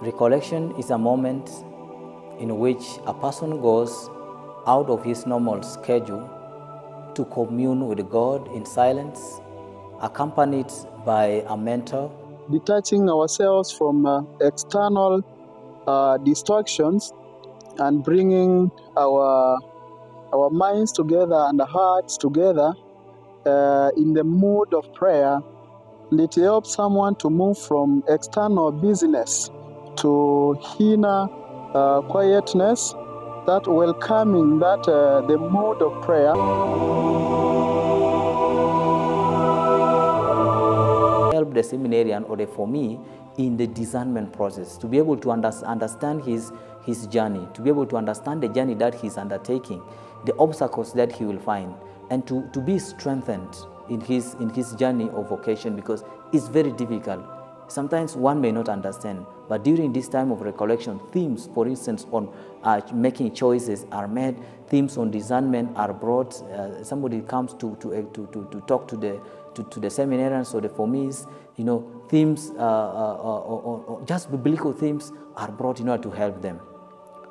Recollection is a moment in which a person goes out of his normal schedule to commune with God in silence, accompanied by a mentor. Detaching ourselves from external distractions and bringing our minds together and our hearts together in the mood of prayer. And it helps someone to move from external busyness to inner quietness, that welcoming, that the mood of prayer. Help the seminarian or the formee in the discernment process, to be able to understand his journey, to be able to understand the journey that he's undertaking, the obstacles that he will find, and to be strengthened in his journey of vocation, because it's very difficult. Sometimes one may not understand, but during this time of recollection, themes, for instance, on making choices are made, themes on discernment are brought. Somebody comes to talk to the seminarians or the formees, themes, just biblical themes are brought in order to help them.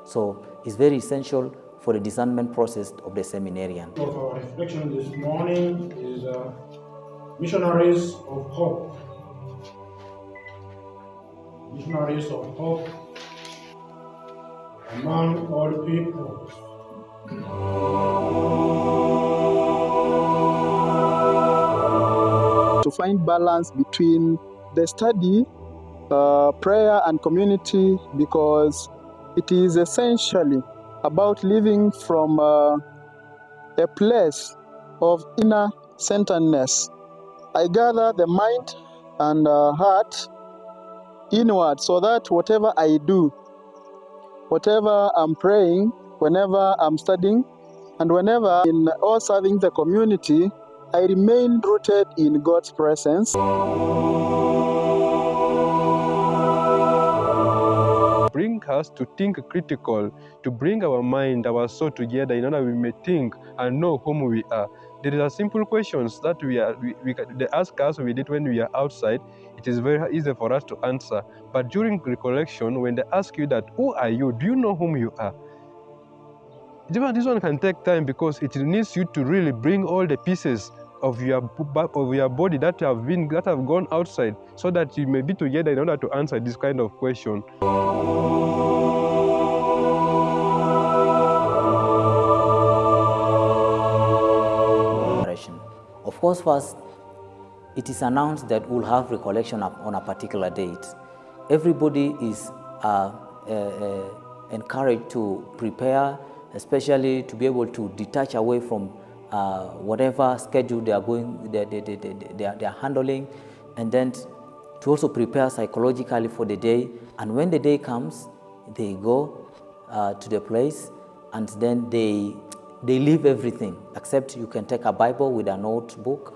So it's very essential for the discernment process of the seminarian. Of our reflection this morning is missionaries of hope. Missionaries of hope among all people. To find balance between the study, prayer, and community, because it is essentially about living from a place of inner centeredness. I gather the mind and heart inward, so that whatever I do, whatever I'm praying, whenever I'm studying, and whenever in all serving the community, I remain rooted in God's presence. Bring us to think critical, to bring our mind, our soul together in order we may think and know whom we are. There are simple questions that they ask us, we did when we are outside. It is very easy for us to answer. But during recollection, when they ask you that, who are you? Do you know whom you are? This one can take time, because it needs you to really bring all the pieces of your body that have gone outside, so that you may be together in order to answer this kind of question. Of course, first, it is announced that we'll have recollection on a particular date. Everybody is encouraged to prepare, especially to be able to detach away from whatever schedule they are handling, and then to also prepare psychologically for the day. And when the day comes, they go to the place, and then they leave everything, except you can take a Bible with a notebook,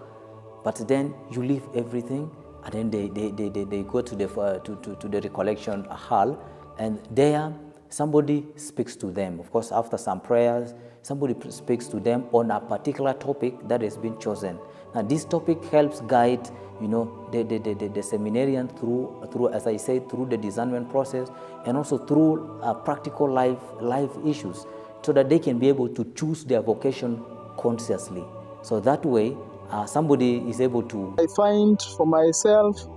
but then you leave everything, and then they go to the recollection hall, and there somebody speaks to them. Of course, after some prayers, somebody speaks to them on a particular topic that has been chosen. Now, this topic helps guide, the seminarian through, as I said, through the discernment process, and also through practical life issues, so that they can be able to choose their vocation consciously. So that way, somebody is able to... I find for myself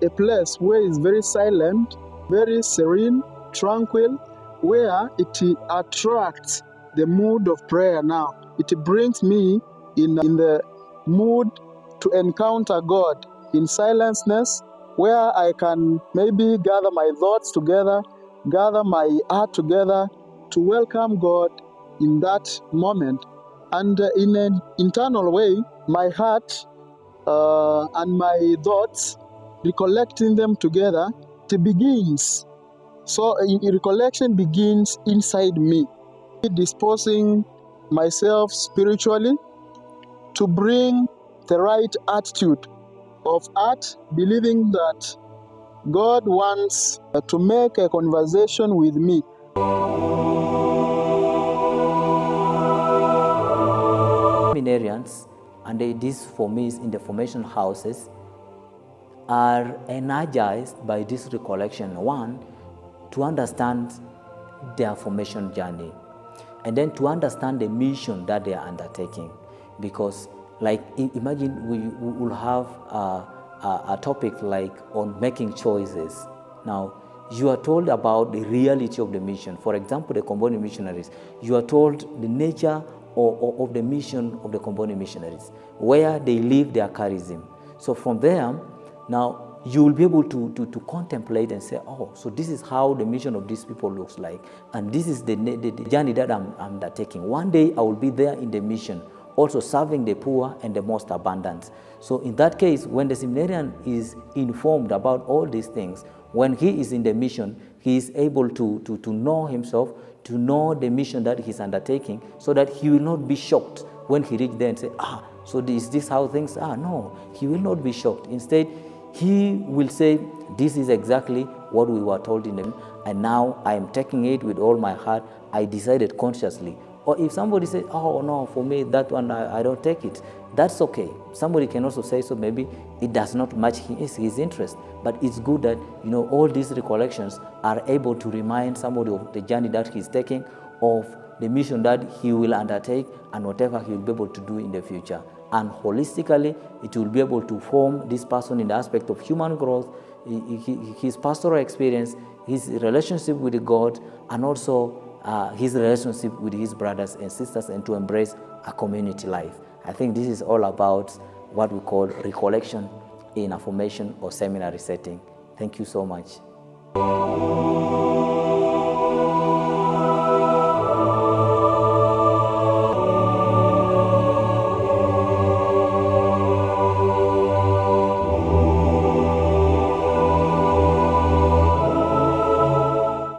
a place where it's very silent, very serene, tranquil, where it attracts the mood of prayer now. It brings me in the mood to encounter God in silenceness, where I can maybe gather my thoughts together, gather my heart together to welcome God in that moment. And in an internal way, my heart and my thoughts, recollecting them together, it begins. So recollection begins inside me, disposing myself spiritually to bring the right attitude of heart, believing that God wants to make a conversation with me. Seminarians and these formees in the formation houses are energized by this recollection. One, to understand their formation journey, and then to understand the mission that they are undertaking. Because, like, imagine we will have a topic like on making choices. Now, you are told about the reality of the mission. For example, the Comboni missionaries, you are told the nature of the mission of the Comboni missionaries, where they live their charism. So from there, now you will be able to contemplate and say, oh, so this is how the mission of these people looks like, and this is the journey that I'm undertaking. One day I will be there in the mission, also serving the poor and the most abundant. So in that case, when the seminarian is informed about all these things, when he is in the mission, he is able to know himself, to know the mission that he's undertaking, so that he will not be shocked when he reaches there and say, so is this how things are? No, he will not be shocked. Instead, he will say, this is exactly what we were told in them, and now I am taking it with all my heart. I decided consciously. Or if somebody says, oh no, for me that one I don't take it, that's okay. Somebody can also say, so maybe it does not match his interest. But it's good that, all these recollections are able to remind somebody of the journey that he's taking, of the mission that he will undertake, and whatever he will be able to do in the future. And holistically, it will be able to form this person in the aspect of human growth, his pastoral experience, his relationship with God, and also his relationship with his brothers and sisters, and to embrace a community life. I think this is all about what we call recollection in a formation or seminary setting. Thank you so much.